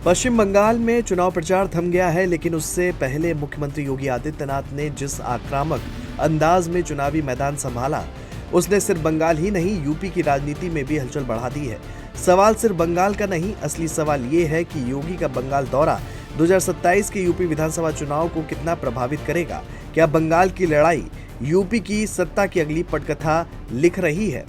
पश्चिम बंगाल में चुनाव प्रचार थम गया है, लेकिन उससे पहले मुख्यमंत्री योगी आदित्यनाथ ने जिस आक्रामक अंदाज में चुनावी मैदान संभाला, उसने सिर्फ बंगाल ही नहीं यूपी की राजनीति में भी हलचल बढ़ा दी है। सवाल सिर्फ बंगाल का नहीं, असली सवाल ये है कि योगी का बंगाल दौरा 2027 के यूपी विधानसभा चुनाव को कितना प्रभावित करेगा। क्या बंगाल की लड़ाई यूपी की सत्ता की अगली पटकथा लिख रही है?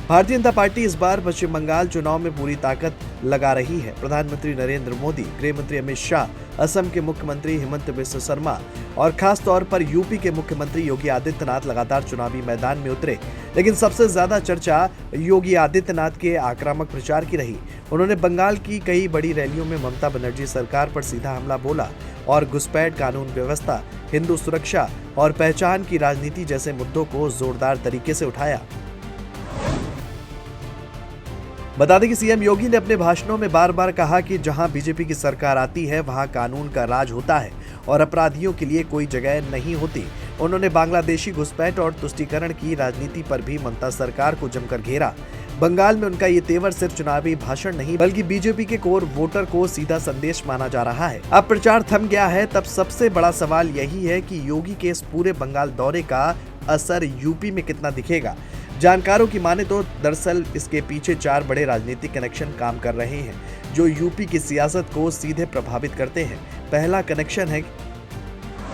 भारतीय जनता पार्टी इस बार पश्चिम बंगाल चुनाव में पूरी ताकत लगा रही है। प्रधानमंत्री नरेंद्र मोदी, गृह मंत्री अमित शाह, असम के मुख्यमंत्री हिमंत बिस्वा शर्मा और खास तौर पर यूपी के मुख्यमंत्री योगी आदित्यनाथ लगातार चुनावी मैदान में उतरे। लेकिन सबसे ज्यादा चर्चा योगी आदित्यनाथ के आक्रामक प्रचार की रही। उन्होंने बंगाल की कई बड़ी रैलियों में ममता बनर्जी सरकार पर सीधा हमला बोला और घुसपैठ, कानून व्यवस्था, हिंदू सुरक्षा और पहचान की राजनीति जैसे मुद्दों को जोरदार तरीके से उठाया। बता दें कि सीएम योगी ने अपने भाषणों में बार बार कहा कि जहां बीजेपी की सरकार आती है वहां कानून का राज होता है और अपराधियों के लिए कोई जगह नहीं होती। उन्होंने बांग्लादेशी घुसपैठ और तुष्टीकरण की राजनीति पर भी ममता सरकार को जमकर घेरा। बंगाल में उनका ये तेवर सिर्फ चुनावी भाषण नहीं बल्कि बीजेपी के कोर वोटर को सीधा संदेश माना जा रहा है। अब प्रचार थम गया है, तब सबसे बड़ा सवाल यही है कि योगी के इस पूरे बंगाल दौरे का असर यूपी में कितना दिखेगा। जानकारों की माने तो दरअसल इसके पीछे 4 बड़े राजनीतिक कनेक्शन काम कर रहे हैं, जो यूपी की सियासत को सीधे प्रभावित करते हैं। पहला कनेक्शन है,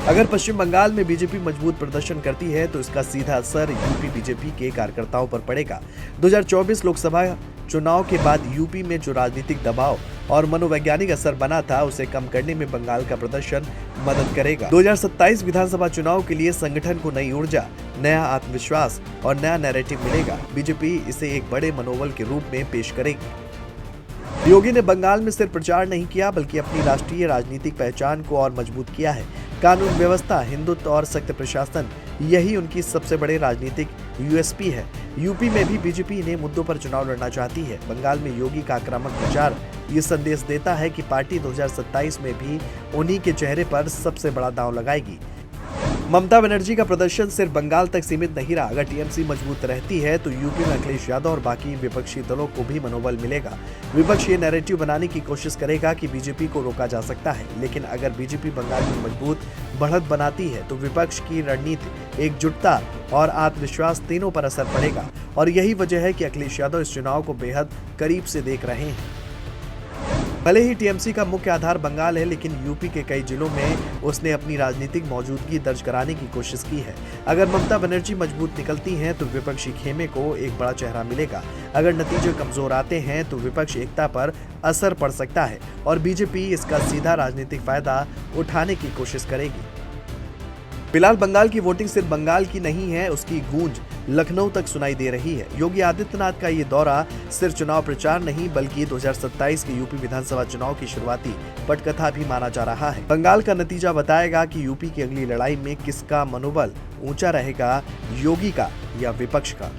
अगर पश्चिम बंगाल में बीजेपी मजबूत प्रदर्शन करती है तो इसका सीधा असर यूपी बीजेपी के कार्यकर्ताओं पर पड़ेगा। 2024 लोकसभा चुनाव के बाद यूपी में जो राजनीतिक दबाव और मनोवैज्ञानिक असर बना था, उसे कम करने में बंगाल का प्रदर्शन मदद करेगा। 2027 विधानसभा चुनाव के लिए संगठन को नई ऊर्जा, नया आत्मविश्वास और नया नैरेटिव मिलेगा। बीजेपी इसे एक बड़े मनोबल के रूप में पेश करेगी। योगी ने बंगाल में सिर्फ प्रचार नहीं किया बल्कि अपनी राष्ट्रीय राजनीतिक पहचान को और मजबूत किया है। कानून व्यवस्था, हिंदुत्व और सख्त प्रशासन, यही उनकी सबसे बड़े राजनीतिक यूएसपी है। यूपी में भी बीजेपी इन्हीं मुद्दों पर चुनाव लड़ना चाहती है। बंगाल में योगी का आक्रामक प्रचार ये संदेश देता है कि पार्टी 2027 में भी उन्हीं के चेहरे पर सबसे बड़ा दांव लगाएगी। ममता बनर्जी का प्रदर्शन सिर्फ बंगाल तक सीमित नहीं रहा। अगर टीएमसी मजबूत रहती है तो यूपी में अखिलेश यादव और बाकी विपक्षी दलों को भी मनोबल मिलेगा। विपक्ष ये नैरेटिव बनाने की कोशिश करेगा कि बीजेपी को रोका जा सकता है, लेकिन अगर बीजेपी बंगाल में मजबूत बढ़त बनाती है तो विपक्ष की रणनीति, एकजुटता और आत्मविश्वास तीनों पर असर पड़ेगा। और यही वजह है कि अखिलेश यादव इस चुनाव को बेहद करीब से देख रहे हैं। भले ही टीएमसी का मुख्य आधार बंगाल है, लेकिन यूपी के कई जिलों में उसने अपनी राजनीतिक मौजूदगी दर्ज कराने की कोशिश की है। अगर ममता बनर्जी मजबूत निकलती हैं तो विपक्षी खेमे को एक बड़ा चेहरा मिलेगा। अगर नतीजे कमजोर आते हैं तो विपक्ष एकता पर असर पड़ सकता है और बीजेपी इसका सीधा राजनीतिक फायदा उठाने की कोशिश करेगी। फिलहाल बंगाल की वोटिंग सिर्फ बंगाल की नहीं है, उसकी गूंज लखनऊ तक सुनाई दे रही है। योगी आदित्यनाथ का ये दौरा सिर्फ चुनाव प्रचार नहीं बल्कि 2027 के यूपी विधानसभा चुनाव की शुरुआती पटकथा भी माना जा रहा है। बंगाल का नतीजा बताएगा कि यूपी की अगली लड़ाई में किसका मनोबल ऊंचा रहेगा, योगी का या विपक्ष का।